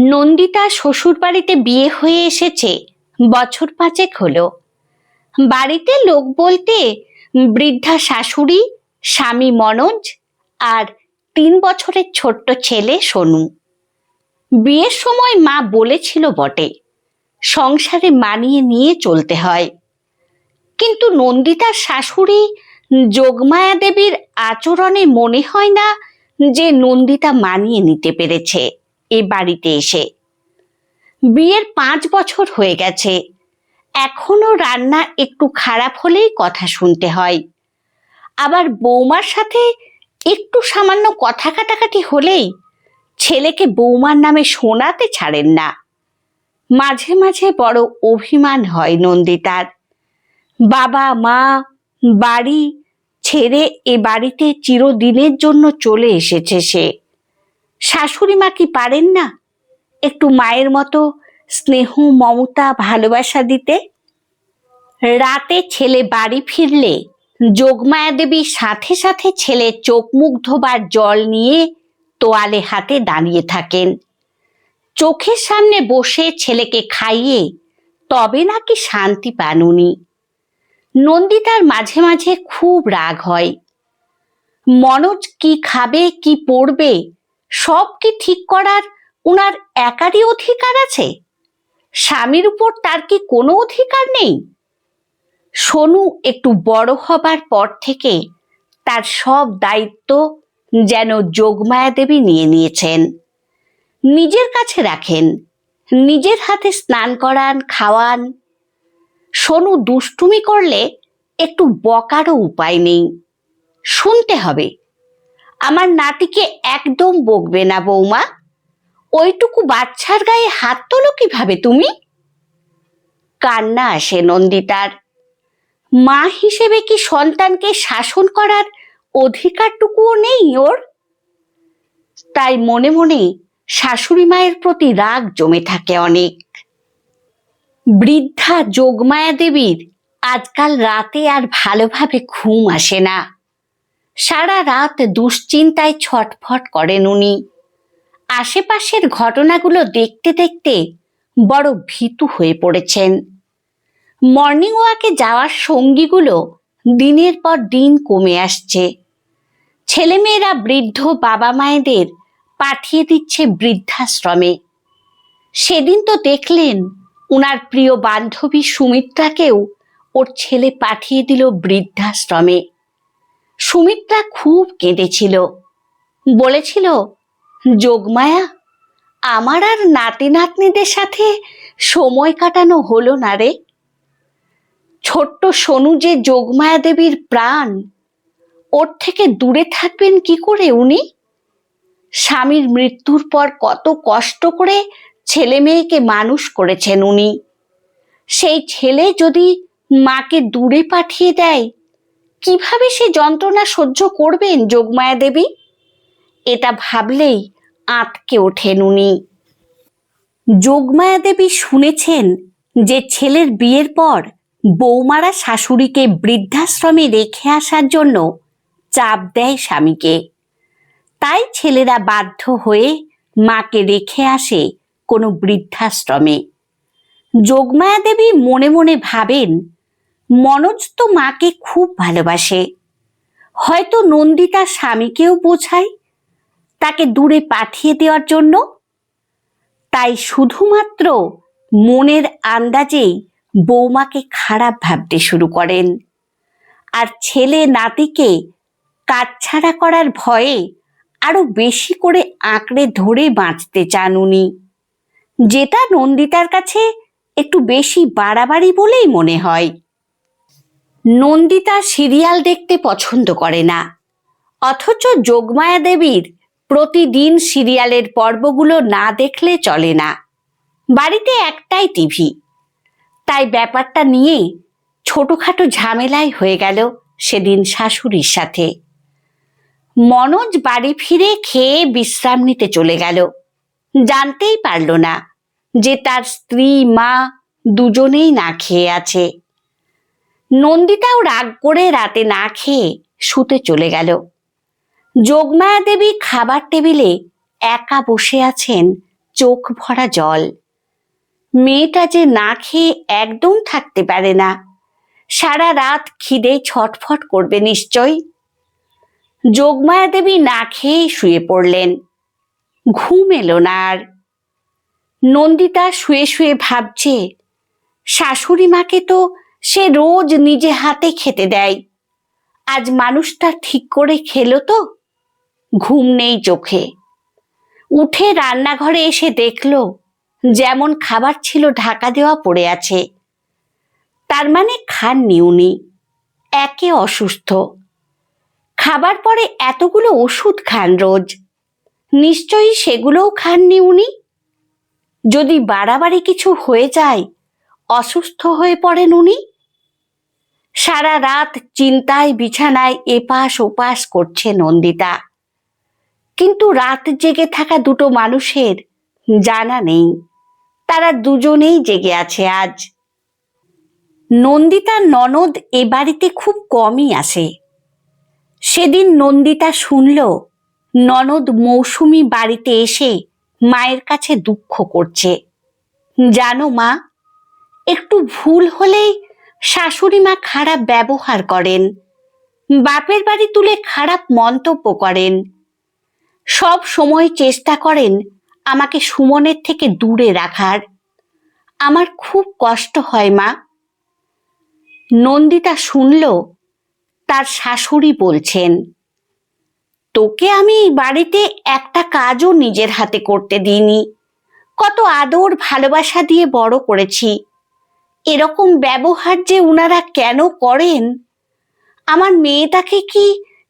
নন্দিতা শ্বশুরবাড়িতে বিয়ে হয়ে এসেছে বছর 5 হলো। বাড়িতে লোক বলতে বৃদ্ধা শাশুড়ি, স্বামী মনোজ আর 3 বছরের ছোট্ট ছেলে সোনু। বিয়ের সময় মা বলেছিল বটে, সংসারে মানিয়ে নিয়ে চলতে হয়। কিন্তু নন্দিতার শাশুড়ি যোগমায়া দেবীর আচরণে মনে হয় না যে নন্দিতা মানিয়ে নিতে পেরেছে এ বাড়িতে এসে। বিয়ের 5 বছর হয়ে গেছে, এখনো রান্না একটু খারাপ হলেই কথা শুনতে হয়। আবার বৌমার সাথে একটু সামান্য কথা কাটাকাটি হলেই ছেলেকে বৌমার নামে শোনাতে ছাড়েন না। মাঝে মাঝে বড় অভিমান হয় নন্দিতার। বাবা মা বাড়ি ছেড়ে এ বাড়িতে চিরদিনের জন্য চলে এসেছে সে। শাশুড়ি মা কি পারেন না একটু মায়ের মতো স্নেহ, মমতা, ভালোবাসা দিতে? রাতে ছেলে বাড়ি ফিরলে যোগমায়া দেবী সাথে সাথে ছেলের চোখ মুখ ধোবার জল নিয়ে তোয়ালে হাতে দাঁড়িয়ে থাকেন। চোখের সামনে বসে ছেলেকে খাইয়ে তবে নাকি শান্তি পান উনি। নন্দিতার মাঝে মাঝে খুব রাগ হয়। মনোজ কি খাবে, কি পড়বে, সব কি ঠিক করার উনার একারই অধিকার আছে? স্বামীর উপর তার কি কোনো অধিকার নেই? সোনু একটু বড় হবার পর থেকে তার সব দায়িত্ব যেন যোগমায়া দেবী নিয়ে নিয়েছেন। নিজের কাছে রাখেন, নিজের হাতে স্নান করান, খাওয়ান। সোনু দুষ্টুমি করলে একটু বকারও উপায় নেই, শুনতে হবে, আমার নাতিকে একদম বকবে না বৌমা, ওইটুকু বাচ্চার গায়ে হাত তোলো কিভাবে তুমি? কান্না আসে নন্দিতার। মা হিসেবে কি সন্তানকে শাসন করার অধিকারটুকুও নেই ওর? তাই মনে মনে শাশুড়ি মায়ের প্রতি রাগ জমে থাকে অনেক। বৃদ্ধা যোগমায়া দেবীর আজকাল রাতে আর ভালোভাবে ঘুম আসে না। সারা রাত দুশ্চিন্তায় ছটফট করেন উনি। আশেপাশের ঘটনাগুলো দেখতে দেখতে বড় ভীতু হয়ে পড়েছেন। মর্নিং ওয়াকে যাওয়ার সঙ্গীগুলো দিনের পর দিন কমে আসছে। ছেলেমেয়েরা বৃদ্ধ বাবা মায়েদের পাঠিয়ে দিচ্ছে বৃদ্ধাশ্রমে। সেদিন তো দেখলেন উনার প্রিয় বান্ধবী সুমিত্রাকেও ওর ছেলে পাঠিয়ে দিল বৃদ্ধাশ্রমে। সুমিত্রা খুব কেঁদেছিল, বলেছিল, যোগমায়া, আমার আর নাতি নাতনিদের সাথে সময় কাটানো হলো না রে। ছোট্ট সোনু যে যোগমায়া দেবীর প্রাণ, ওর থেকে দূরে থাকবেন কি করে উনি? স্বামীর মৃত্যুর পর কত কষ্ট করে ছেলে মেয়েকে মানুষ করেছেন উনি। সেই ছেলে যদি মাকে দূরে পাঠিয়ে দেয়, কিভাবে সে যন্ত্রণা সহ্য করবেন যোগমায়া দেবী? এটা ভাবলেই আঁতকে ওঠেন উনি। যোগমায়া দেবী শুনেছেন যে ছেলের বিয়ের পর বৌমারা শাশুড়িকে বৃদ্ধাশ্রমে রেখে আসার জন্য চাপ দেয় স্বামীকে। তাই ছেলেরা বাধ্য হয়ে মাকে রেখে আসে কোনো বৃদ্ধাশ্রমে। যোগমায়া দেবী মনে মনে ভাবেন, মনোজ তো মাকে খুব ভালোবাসে, হয়তো নন্দিতা স্বামীকেও বোঝায় তাকে দূরে পাঠিয়ে দেওয়ার জন্য। তাই শুধুমাত্র মনের আন্দাজেই বৌমাকে খারাপ ভাবতে শুরু করেন। আর ছেলে নাতিকে কাটছাড়া করার ভয়ে আরো বেশি করে আঁকড়ে ধরে বাঁচতে চান উনি, যেটা নন্দিতার কাছে একটু বেশি বাড়াবাড়ি বলেই মনে হয়। নন্দিতা সিরিয়াল দেখতে পছন্দ করে না, অথচ যোগমায়া দেবীর প্রতিদিন সিরিয়ালের পর্বগুলো না দেখলে চলে না। বাড়িতে একটাই টিভি, তাই ব্যাপারটা নিয়ে ছোটখাটো ঝামেলাই হয়ে গেল সেদিন শাশুড়ির সাথে। মনোজ বাড়ি ফিরে খেয়ে বিশ্রাম নিতে চলে গেল। জানতেই পারল না যে তার স্ত্রী মা দুজনেই না খেয়ে আছে। নন্দিতাও রাগ করে রাতে না খেয়ে শুতে চলে গেল। যোগমায়া দেবী খাবার টেবিলে একা বসে আছেন চোখ ভরা জল। মেয়েটা যে না খেয়ে একদম থাকতে পারে না, সারা রাত খিদে ছটফট করবে নিশ্চয়। যোগমায়া দেবী না খেয়ে শুয়ে পড়লেন। ঘুম এলো না আর। নন্দিতা শুয়ে শুয়ে ভাবছে, শাশুড়ি মাকে তো সে রোজ নিজে হাতে খেতে দেয়, আজ মানুষটা ঠিক করে খেলো তো? ঘুম নেই চোখে। উঠে রান্নাঘরে এসে দেখলো যেমন খাবার ছিল ঢাকা দেওয়া পড়ে আছে। তার মানে খাননি উনি, একে অসুস্থ। খাবার পরে এতগুলো ওষুধ খান রোজ, নিশ্চয়ই সেগুলোও খাননি উনি। যদি বাড়াবাড়ি কিছু হয়ে যায়, অসুস্থ হয়ে পড়েন উনি। সারা রাত চিন্তায় বিছানায় এপাশ ওপাশ করছে নন্দিতা, কিন্তু রাত জেগে থাকা দুটো মানুষের জানা নেই তারা দুজনেই জেগে আছে আজ। নন্দিতার ননদ এ বাড়িতে খুব কমই আসে। সেদিন নন্দিতা শুনল ননদ মৌসুমী বাড়িতে এসে মায়ের কাছে দুঃখ করছে। জানো মা, একটু ভুল হলেই শাশুড়ি মা খারাপ ব্যবহার করেন, বাপের বাড়ি তুলে খারাপ মন্তব্য করেন, সব সময় চেষ্টা করেন আমাকে সুমনের থেকে দূরে রাখার। আমার খুব কষ্ট হয় মা। নন্দিতা শুনল তার শাশুড়ি বলছেন, তোকে আমি বাড়িতে একটা কাজও নিজের হাতে করতে দিইনি, কত আদর ভালোবাসা দিয়ে বড় করেছি, এরকম ব্যবহার যে উনারা কেন করেন? আমার মেয়েটাকে কি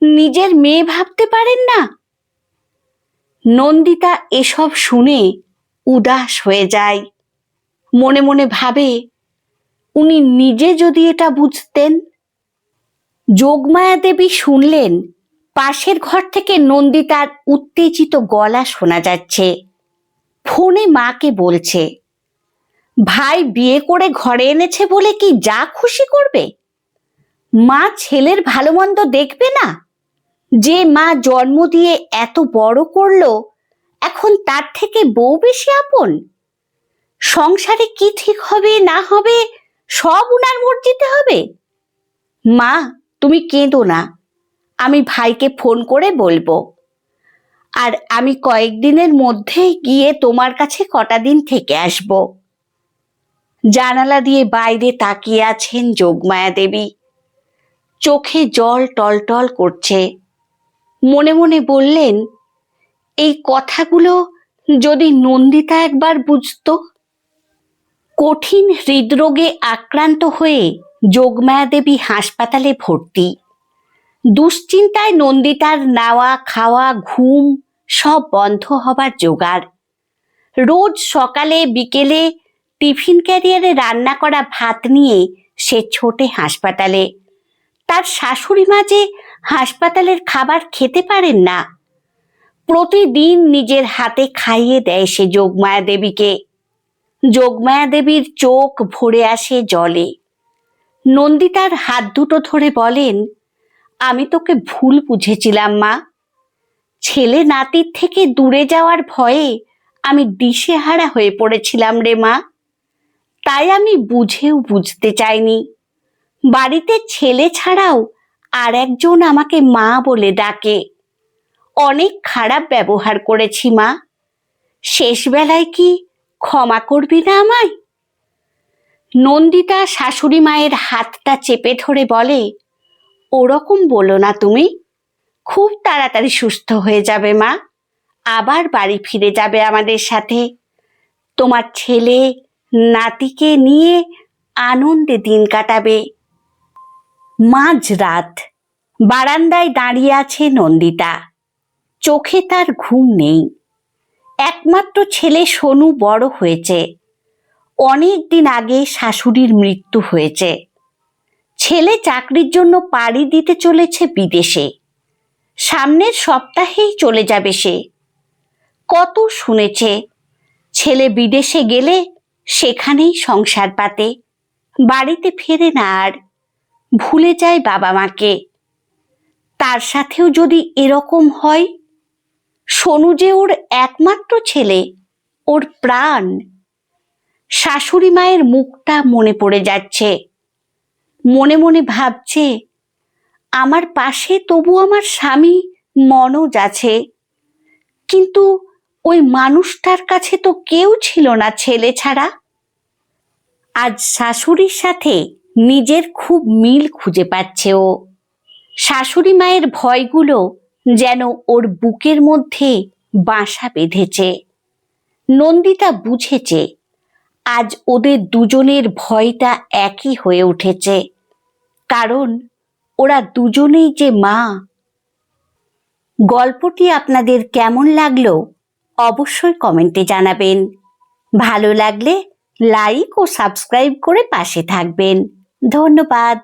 নিজের মেয়ে ভাবতে পারেন না? নন্দিতা এসব শুনে উদাস হয়ে যায়। মনে মনে ভাবে, উনি নিজে যদি এটা বুঝতেন। যোগমায়া দেবী শুনলেন পাশের ঘর থেকে নন্দিতার উত্তেজিত গলা শোনা যাচ্ছে। ফোনে মাকে বলছে, ভাই বিয়ে করে ঘরে এনেছে বলে কি যা খুশি করবে? মা ছেলের ভালো মন্দ দেখবে না? যে মা জন্ম দিয়ে এত বড় করলো, এখন তার থেকে বউ বেশি আপন? সংসারে কি ঠিক হবে না হবে সব উনার মর্জিতে হবে। মা, তুমি কেঁদো না, আমি ভাইকে ফোন করে বলবো। আর আমি কয়েকদিনের মধ্যেই গিয়ে তোমার কাছে কটা দিন থেকে আসব। জানালা দিয়ে বাইরে তাকিয়ে আছেন যোগমায়া দেবী। চোখে জল টলটল করছে। মনে মনে বললেন, এই কথাগুলো যদি নন্দিতা একবার বুঝতো। কঠিন হৃদরোগে আক্রান্ত হয়ে যোগমায়া দেবী হাসপাতালে ভর্তি। দুশ্চিন্তায় নন্দিতার নাওয়া খাওয়া ঘুম সব বন্ধ হবার জোগাড়। রোজ সকালে বিকেলে টিফিন ক্যারিয়ারে রান্না করা ভাত নিয়ে সে ছোটে হাসপাতালে। তার শাশুড়ি মা যে হাসপাতালের খাবার খেতে পারেন না, প্রতিদিন নিজের হাতে খাইয়ে দেয় সে যোগমায়া দেবীকে। যোগমায়া দেবীর চোখ ভরে আসে জলে। নন্দিতার হাত দুটো ধরে বলেন, আমি তোকে ভুল বুঝেছিলাম মা। ছেলে নাতির থেকে দূরে যাওয়ার ভয়ে আমি দিশেহারা হয়ে পড়েছিলাম রে মা। তাই আমি বুঝেও বুঝতে চাইনি। বাড়িতে ছেলে ছাড়াও আর একজন আমাকে মা বলে ডাকে। অনেক খারাপ ব্যবহার করেছি মা। শেষ বেলায় কি ক্ষমা করবি না আমায়? নন্দিতা শাশুড়ি মায়ের হাতটা চেপে ধরে বলে, ওরকম বলো না তুমি। খুব তাড়াতাড়ি সুস্থ হয়ে যাবে মা, আবার বাড়ি ফিরে যাবে আমাদের সাথে। তোমার ছেলে নাতিকে নিয়ে আনন্দে দিন কাটাবে। মাঝরাত বারান্দায় দাঁড়িয়ে আছে নন্দিতা। চোখে তার ঘুম নেই। একমাত্র ছেলে সোনু বড় হয়েছে। অনেক দিন আগে শাশুড়ির মৃত্যু হয়েছে। ছেলে চাকরির জন্য পাড়ি দিতে চলেছে বিদেশে। সামনের সপ্তাহেই চলে যাবে সে। কত শুনেছে, ছেলে বিদেশে গেলে সেখানেই সংসার পাতে, বাড়িতে ফেরে না আর, ভুলে যায় বাবা মাকে। তার সাথেও যদি এরকম হয়, সোনু যে ওর একমাত্র ছেলে, ওর প্রাণ। শাশুড়ি মায়ের মুখটা মনে পড়ে যাচ্ছে। মনে মনে ভাবছে, আমার পাশে তবু আমার স্বামী মনোজ আছে, কিন্তু ওই মানুষটার কাছে তো কেউ ছিল না ছেলে ছাড়া। আজ শাশুড়ির সাথে নিজের খুব মিল খুঁজে পাচ্ছে ও। শাশুড়ি মায়ের ভয়গুলো যেন ওর বুকের মধ্যে বাসা বেঁধেছে। নন্দিতা বুঝেছে আজ ওদের দুজনের ভয়টা একই হয়ে উঠেছে, কারণ ওরা দুজনেই যে মা। গল্পটি আপনাদের কেমন লাগলো অবশ্যই কমেন্টে জানাবেন। ভালো লাগলে লাইক ও সাবস্ক্রাইব করে পাশে থাকবেন। ধন্যবাদ।